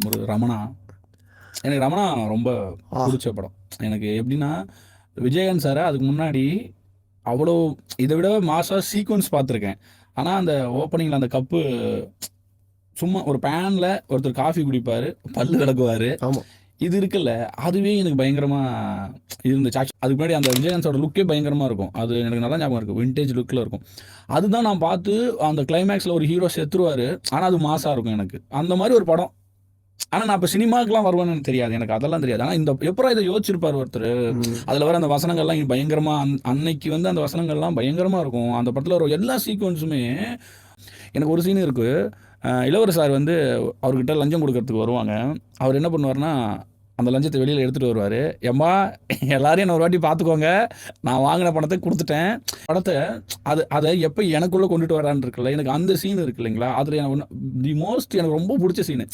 ஒரு ரமணா. எனக்கு ரமணா ரொம்ப ஆ பிடிச்ச படம். எனக்கு எப்படின்னா, விஜயகாந்த் சாரை அதுக்கு முன்னாடி அவ்வளோ இதை விட மாசாக சீக்வன்ஸ் பார்த்துருக்கேன். ஆனால் அந்த ஓப்பனிங்கில் அந்த கப்பு சும்மா ஒரு பேனில் ஒருத்தர் காஃபி குடிப்பார், பல்லு விளக்குவார், ஆமா. இது இருக்குல்ல, அதுவே எனக்கு பயங்கரமாக இருந்துச்சு. அதுக்கு முன்னாடி அந்த விஜயகாந்த் லுக்கே பயங்கரமாக இருக்கும். அது எனக்கு நல்லா ஞாபகம் இருக்குது, விண்டேஜ் லுக்கில் இருக்கும். அதுதான் நான் பார்த்து அந்த கிளைமேக்ஸில் ஒரு ஹீரோ செத்துருவார், ஆனால் அது மாசாக இருக்கும் எனக்கு. அந்த மாதிரி ஒரு படம். ஆனால் நான் இப்போ சினிமாக்கெலாம் வருவேன்னு எனக்கு தெரியாது, எனக்கு அதெல்லாம் தெரியாது. ஆனால் இந்த எப்போ இதை யோசிச்சிருப்பார் ஒருத்தர். அதில் வர அந்த வசனங்கள்லாம் பயங்கரமாக அன்னைக்கு வந்து அந்த வசனங்கள்லாம் பயங்கரமாக இருக்கும். அந்த படத்தில் வர எல்லா சீக்வன்ஸுமே. எனக்கு ஒரு சீன் இருக்குது. இளவரசர் சார் வந்து அவர்கிட்ட லஞ்சம் கொடுக்கறதுக்கு வருவாங்க. அவர் என்ன பண்ணுவார்னா, அந்த லஞ்சத்தை வெளியில் எடுத்துகிட்டு வருவார். ஏம்மா, எல்லாரையும் என்ன ஒரு வாட்டி பார்த்துக்கோங்க, நான் வாங்கின பணத்தை கொடுத்துட்டேன். படத்தை அதை எப்போ எனக்குள்ளே கொண்டுட்டு வரான்னு இருக்குல்ல, எனக்கு அந்த சீன் இருக்கு இல்லைங்களா, அதில் எனக்கு தி மோஸ்ட் எனக்கு ரொம்ப பிடிச்ச சீனு.